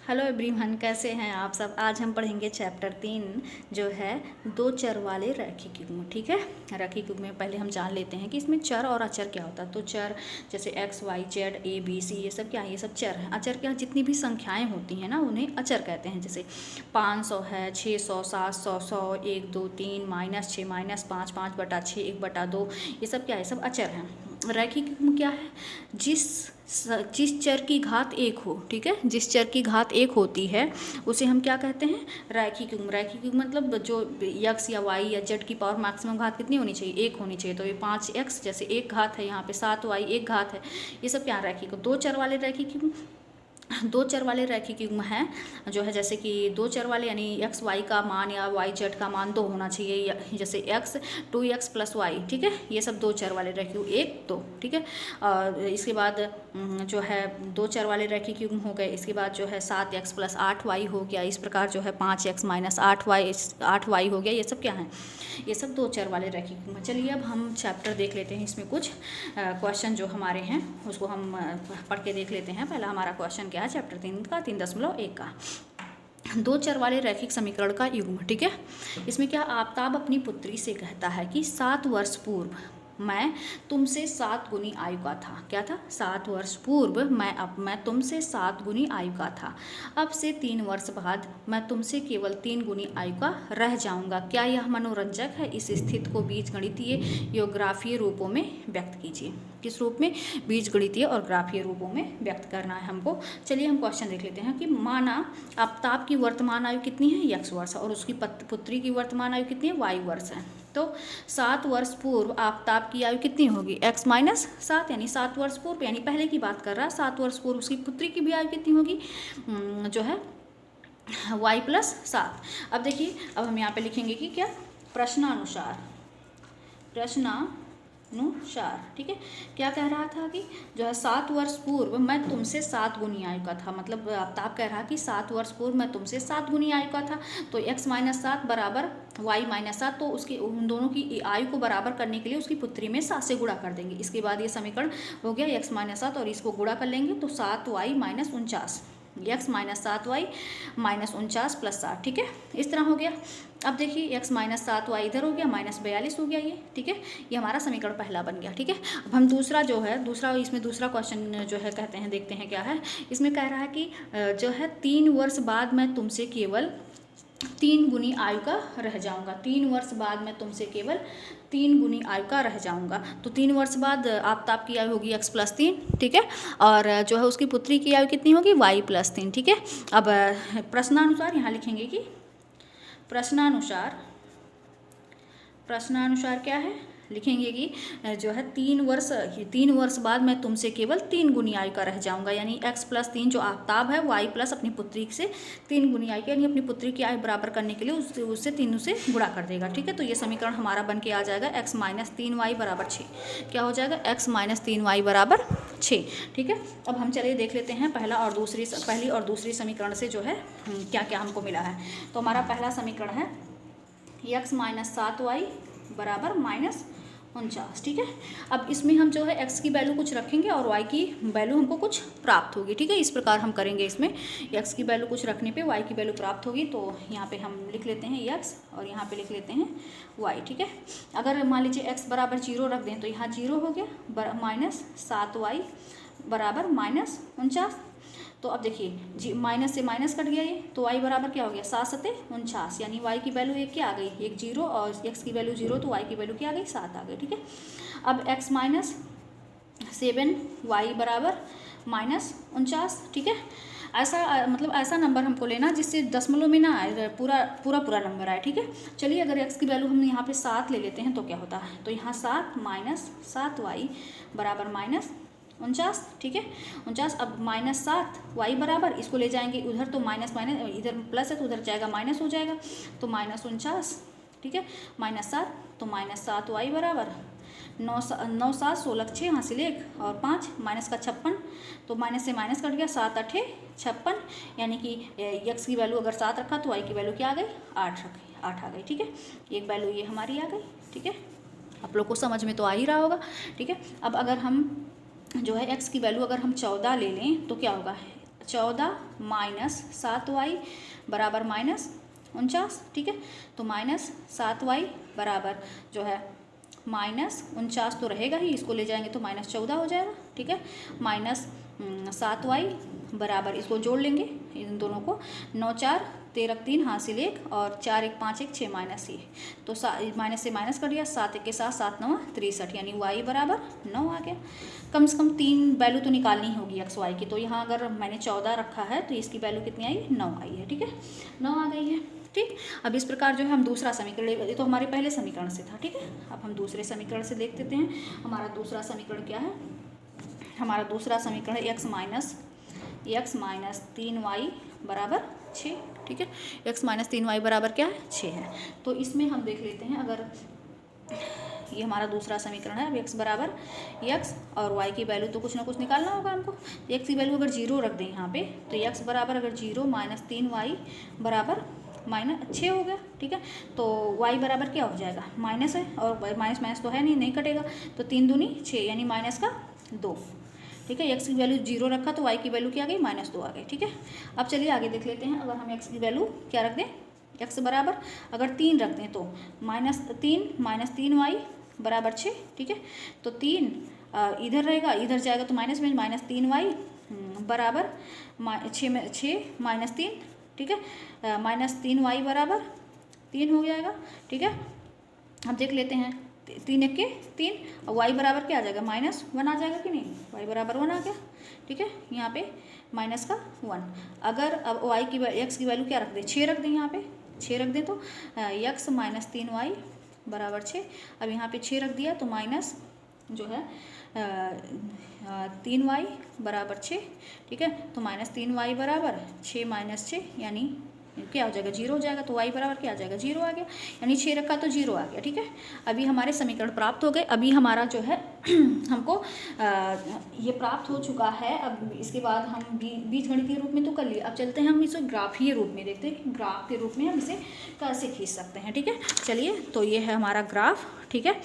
Hello everyone, कैसे हैं आप सब। आज हम पढ़ेंगे चैप्टर 3 जो है दो चर वाले रैखिक युग्म। ठीक है, रैखिक युग्म में पहले हम जान लेते हैं कि इसमें चर और अचर क्या होता है। तो चर जैसे X Y Z A B C ये सब क्या है, ये सब चर हैं। अचर क्या, जितनी भी संख्याएं होती हैं ना उन्हें अचर कहते हैं। जैसे 500 है, 600, 700, 100, 1 2 3, -6, -5, 5/6, 1/2, ये सब क्या है, सब अचर हैं। रैखिक युग्म क्या है, जिस चर की घात एक हो। ठीक है, जिस चर की घात एक होती है उसे हम क्या कहते हैं, रैखिक युग्म। रैखिक युग्म मतलब जो यक्स या वाई या जेड की पावर मैक्सिमम घात कितनी होनी चाहिए, एक होनी चाहिए। तो ये 5x जैसे एक घात है, यहाँ पे 7y एक घात है, ये सब क्या रैखिक। दो चर वाले रैखिक युग्म, दो चर वाले रैखिक युग्म हैं जो है, जैसे कि दो चर वाले यानी एक्स वाई का मान या वाई जेड का मान 2 होना चाहिए, जैसे x 2x + y। ठीक है, ये सब दो चर वाले रैखिक युग्म 1 2। ठीक है, और इसके बाद जो है दो चर वाले रैखिक युग्म हो गए। इसके बाद जो है 7x + 8y हो गया। इस प्रकार जो है 5x - 8y हो गया। ये सब क्या है, ये सब दो चर वाले रैखिक युग्म। चलिए अब हम चैप्टर देख लेते हैं। इसमें कुछ क्वेश्चन जो हमारे हैं उसको हम पढ़ के देख लेते हैं। पहला हमारा क्वेश्चन क्या है, चैप्टर 3 का 3.1 का, दो चर वाले रैखिक समीकरण का युग्म। ठीक है, इसमें क्या, आफताब अपनी पुत्री से कहता है कि 7 वर्ष पूर्व मैं तुमसे 7 गुनी आयु का था। क्या था, 7 वर्ष पूर्व मैं तुमसे 7 गुनी आयु का था। अब से 3 वर्ष बाद मैं तुमसे केवल 3 गुनी आयु का रह जाऊंगा। क्या यह मनोरंजक है। इस स्थिति को बीजगणितीय या ग्राफीय रूपों में व्यक्त कीजिए। किस रूप में, बीजगणितीय और ग्राफीय रूपों में व्यक्त करना है हमको। चलिए हम क्वेश्चन देख लेते हैं कि माना आफताब की वर्तमान आयु कितनी है, x वर्ष, और उसकी पुत्री की वर्तमान आयु कितनी है, y वर्ष है। तो 7 वर्ष पूर्व आफताब की आयु कितनी होगी, x - 7, यानी 7 वर्ष पूर्व, यानी पहले की बात कर रहा है। 7 वर्ष पूर्व उसकी पुत्री की भी आयु कितनी होगी, जो है y + 7। अब देखिए, अब हम यहाँ पे लिखेंगे कि क्या, प्रश्नानुसार। ठीक है, क्या कह रहा था कि जो है 7 वर्ष पूर्व मैं तुमसे 7 गुनी आयु का था। मतलब आफताब कह रहा कि 7 वर्ष पूर्व मैं तुमसे 7 गुनी आयु का था। तो x - 7 बराबर y - 7, तो उसकी उन दोनों की आयु को बराबर करने के लिए उसकी पुत्री में 7 से गुणा कर देंगे। इसके बाद ये समीकरण हो गया, x - 7 और इसको गुणा कर लेंगे तो 7y - 49, x - 7y - 49 + 7। ठीक है, इस तरह हो गया। अब देखिए x - 7y इधर हो गया, -42 हो गया ये। ठीक है, ये हमारा समीकरण पहला बन गया। ठीक है, अब हम दूसरा जो है, इसमें दूसरा क्वेश्चन जो है कहते हैं, देखते हैं क्या है। इसमें कह रहा है कि जो है 3 वर्ष बाद मैं तुमसे केवल 3 गुनी आयु का रह जाऊंगा। 3 वर्ष बाद मैं तुमसे केवल 3 गुनी आयु का रह जाऊंगा। तो 3 वर्ष बाद आफताब की आयु होगी x + 3। ठीक है, और जो है उसकी पुत्री की आयु कितनी होगी, y + 3। ठीक है, अब प्रश्नानुसार यहाँ लिखेंगे कि प्रश्नानुसार क्या है, लिखेंगे कि जो है 3 वर्ष बाद मैं तुमसे केवल 3 गुनी आयु का रह जाऊंगा। यानी x + 3 जो आफताब है, y + अपनी पुत्री से 3 गुनी आयु, यानी अपनी पुत्री की आयु बराबर करने के लिए उससे 3 से गुणा कर देगा। ठीक है, तो ये समीकरण हमारा बन के आ जाएगा x - 3y = 6। क्या हो जाएगा, x - 3y = 6। ठीक है, अब हम चलिए देख लेते हैं पहली और दूसरी समीकरण से जो है क्या क्या हमको मिला है। तो हमारा पहला समीकरण है x - 7y = -49। ठीक है, अब इसमें हम जो है x की वैल्यू कुछ रखेंगे और y की वैल्यू हमको कुछ प्राप्त होगी। ठीक है, इस प्रकार हम करेंगे। इसमें x की वैल्यू कुछ रखने पे y की वैल्यू प्राप्त होगी। तो यहाँ पे हम लिख लेते हैं x और यहाँ पे लिख लेते हैं y। ठीक है, अगर मान लीजिए x = 0 रख दें तो यहाँ 0 हो गया, -7y = -49। तो अब देखिए माइनस से माइनस कट गया ये, तो y बराबर क्या हो गया, 7 × 7 = 49, यानी y की वैल्यू एक क्या आ गई, एक 0, और x की वैल्यू 0, तो y की वैल्यू क्या आ गई, 7 आ गई। ठीक है, अब x - 7y = -49। ठीक है, ऐसा मतलब ऐसा नंबर हमको लेना जिससे दशमलव में ना आए, पूरा नंबर आए। ठीक है, चलिए अगर x की वैल्यू हम यहाँ पे 7 ले लेते हैं तो क्या होता है, तो यहाँ 7 - 7y = -49। ठीक है, 49। अब -7y बराबर, इसको ले जाएंगे उधर तो माइनस, इधर प्लस है तो उधर जाएगा माइनस हो जाएगा, तो -49। ठीक है, -7, तो -7y = 9 7 16 6 यहाँ से 1 और 5 माइनस का 56, तो माइनस से माइनस कट गया, 7 8 56, यानी कि x की वैल्यू अगर 7 रखा तो y की वैल्यू क्या आ गई, 8 आ गई। ठीक है, एक वैल्यू ये हमारी आ गई। ठीक है, आप लोग को समझ में तो आ ही रहा होगा। ठीक है, अब अगर हम जो है x की वैल्यू अगर हम 14 ले लें तो क्या होगा, 14 माइनस 7y बराबर -49, ठीक है। तो -7y बराबर जो है -49 तो रहेगा ही, इसको ले जाएंगे तो -14 हो जाएगा, ठीक है। -7y बराबर, इसको जोड़ लेंगे इन दोनों को, 9 4 13 3 हासिल 1 और 4 1 5 1 6 माइनस ये, तो माइनस से माइनस कर दिया, 7 1 के साथ 7 9 63, यानी y बराबर 9 आ गया। कम से कम 3 वैल्यू तो निकालनी होगी एक्स वाई की, तो यहाँ अगर मैंने 14 रखा है तो इसकी वैल्यू कितनी आई, 9 आई है, ठीक है, 9 आ गई है, ठीक। अब इस प्रकार जो है हम दूसरा समीकरण, ये तो हमारे पहले समीकरण से था, ठीक है। अब हम दूसरे समीकरण से देख लेते हैं, हमारा दूसरा समीकरण क्या है। हमारा दूसरा समीकरण है x माइनस 3y बराबर 6, ठीक है। x माइनस 3y बराबर क्या है, 6 है। तो इसमें हम देख लेते हैं, अगर ये हमारा दूसरा समीकरण है, अब x बराबर x और y की वैल्यू तो कुछ ना कुछ निकालना होगा हमको। x की वैल्यू अगर 0 रख दें यहाँ पे, तो x बराबर अगर 0 माइनस 3y बराबर -6 हो गया, ठीक है। तो y बराबर क्या हो जाएगा, माइनस है, और माइनस माइनस तो है नहीं कटेगा, तो 3 दूनी 6 यानी -2, ठीक है। x की वैल्यू 0 रखा तो y की वैल्यू क्या आ गई, -2 आ गई, ठीक है। अब चलिए आगे देख लेते हैं, अगर हम x की वैल्यू क्या रख दें, x बराबर अगर 3 रख दें तो -3 माइनस 3y बराबर 6, ठीक है। तो 3 इधर रहेगा, इधर जाएगा तो माइनस में, -3y बराबर 6 माइनस 3, ठीक है, -3y बराबर 3 हो जाएगा, ठीक है। अब देख लेते हैं, 3 1 के 3 और y बराबर क्या आ जाएगा, -1 आ जाएगा कि नहीं, y बराबर 1 आ गया, ठीक है। यहाँ पे -1, अगर अब y की x की वैल्यू क्या रख दें, 6 रख दें, यहाँ पे 6 रख दें तो x माइनस 3y बराबर 6। अब यहाँ पे 6 रख दिया तो माइनस जो है 3y बराबर 6, ठीक है। तो -3y बराबर 6 माइनस 6 यानी क्या हो जाएगा, 0 हो जाएगा, तो y बराबर क्या आ जाएगा, 0 आ गया, यानी 6 रखा तो 0 आ गया, ठीक है। अभी हमारे समीकरण प्राप्त हो गए। अभी हमारा जो है हमको ये प्राप्त हो चुका है। अब इसके बाद हम बीजगणितीय रूप में तो कर लिए, अब चलते हैं हम इसे ग्राफीय रूप में, देखते हैं कि ग्राफ के रूप में हम इसे कैसे खींच सकते हैं, ठीक है। चलिए, तो ये है हमारा ग्राफ, ठीक है,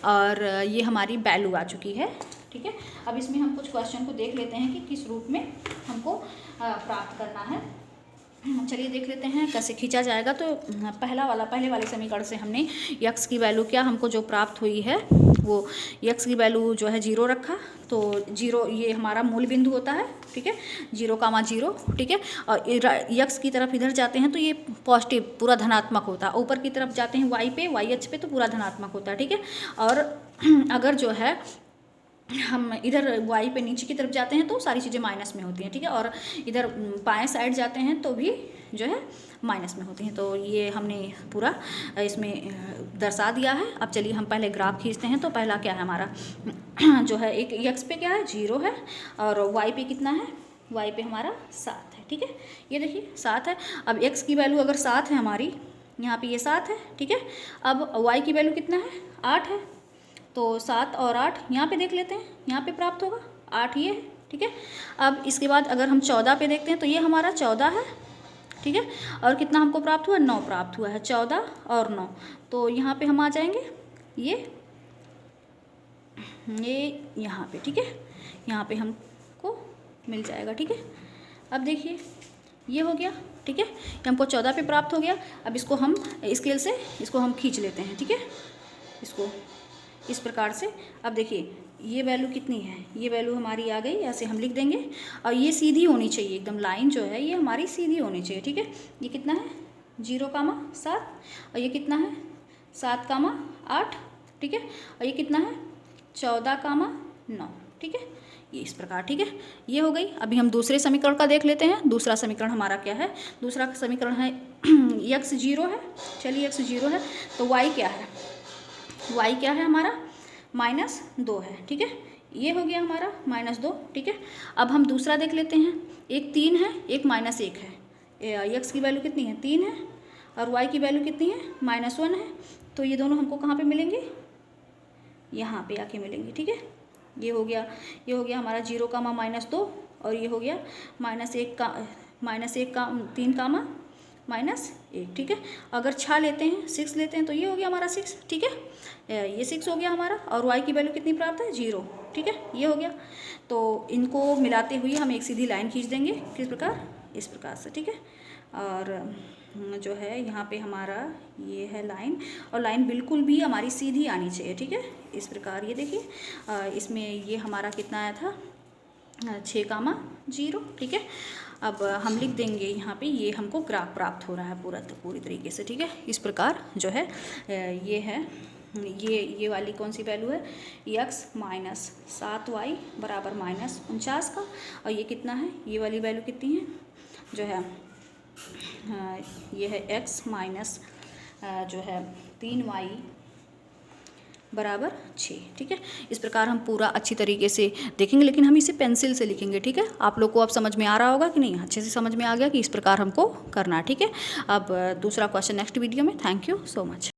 और ये हमारी वैल्यू आ चुकी है, ठीक है। अब इसमें हम कुछ क्वेश्चन को देख लेते हैं कि किस रूप में हमको प्राप्त करना है। चलिए देख लेते हैं कैसे खींचा जाएगा। तो पहले वाले समीकरण से हमने x की वैल्यू क्या हमको जो प्राप्त हुई है, वो x की वैल्यू जो है 0 रखा, तो 0 ये हमारा मूल बिंदु होता है, ठीक है, 0,0, ठीक है। और x की तरफ इधर जाते हैं तो ये पॉजिटिव पूरा धनात्मक होता है, ऊपर की तरफ जाते हैं y अक्ष पे तो पूरा धनात्मक होता है, ठीक है। और अगर जो है हम इधर y पे नीचे की तरफ जाते हैं तो सारी चीज़ें माइनस में होती हैं, ठीक है। और इधर बाएं साइड जाते हैं तो भी जो है माइनस में होती हैं। तो ये हमने पूरा इसमें दर्शा दिया है। अब चलिए हम पहले ग्राफ खींचते हैं। तो पहला क्या है हमारा जो है, एक x पे क्या है, 0 है, और y पे कितना है, y पे हमारा 7 है, ठीक है। ये देखिए 7 है। अब x की वैल्यू अगर 7 है हमारी, यहाँ पे ये 7 है, ठीक है। अब y की वैल्यू कितना है, 8 है, तो 7 और 8 यहाँ पे देख लेते हैं, यहाँ पे प्राप्त होगा 8 ये है, ठीक है। अब इसके बाद अगर हम 14 पे देखते हैं तो ये हमारा 14 है, ठीक है। और कितना हमको प्राप्त हुआ, 9 प्राप्त हुआ है, 14 और 9, तो यहाँ पे हम आ जाएंगे ये यहाँ पे, ठीक है, यहाँ पे हमको मिल जाएगा, ठीक है। अब देखिए ये हो गया, ठीक है, ये हमको 14 पे प्राप्त हो गया। अब इसको हम स्केल से इसको हम खींच लेते हैं, ठीक है, इसको इस प्रकार से। अब देखिए ये वैल्यू कितनी है, ये वैल्यू हमारी आ गई, ऐसे हम लिख देंगे, और ये सीधी होनी चाहिए एकदम, लाइन जो है ये हमारी सीधी होनी चाहिए, ठीक है। ये कितना है, 0,7, और ये कितना है 7,8, ठीक है, और ये कितना है 14,9, ठीक है, ये इस प्रकार, ठीक है, ये हो गई। अभी हम दूसरे समीकरण का देख लेते हैं। दूसरा समीकरण हमारा क्या है, दूसरा समीकरण है x 0 है, चलिए x 0 है, तो y क्या है, y क्या है हमारा -2 है, ठीक है, ये हो गया हमारा -2, ठीक है। अब हम दूसरा देख लेते हैं, एक 3 है, एक -1 है, x की वैल्यू कितनी है, 3 है, और y की वैल्यू कितनी है, -1 है। तो ये दोनों हमको कहाँ पे मिलेंगे, यहाँ पे आके मिलेंगे, ठीक है। ये हो गया हमारा 0,-2, और ये हो गया -1 का 3, -1, ठीक है। अगर 6 लेते हैं, 6 लेते हैं तो ये हो गया हमारा 6, ठीक है। ये 6 हो गया हमारा, और y की वैल्यू कितनी प्राप्त है, 0, ठीक है, ये हो गया। तो इनको मिलाते हुए हम एक सीधी लाइन खींच देंगे, किस प्रकार, इस प्रकार से, ठीक है। और जो है यहाँ पे हमारा ये है लाइन, और लाइन बिल्कुल भी हमारी सीधी आनी चाहिए, ठीक है, इस प्रकार। ये देखिए इसमें ये हमारा कितना आया था, 6, 0, ठीक है। अब हम लिख देंगे यहाँ पे, ये हमको ग्राफ प्राप्त हो रहा है पूरी तरीके से, ठीक है। इस प्रकार जो है ये है, ये वाली कौन सी वैल्यू है, x -7y बराबर -49 का, और ये कितना है, ये वाली वैल्यू कितनी है, जो है ये है x माइनस जो है 3y बराबर 6, ठीक है। इस प्रकार हम पूरा अच्छी तरीके से देखेंगे, लेकिन हम इसे पेंसिल से लिखेंगे, ठीक है। आप लोग को अब समझ में आ रहा होगा कि नहीं, अच्छे से समझ में आ गया कि इस प्रकार हमको करना है, ठीक है। अब दूसरा क्वेश्चन नेक्स्ट वीडियो में। Thank you so much.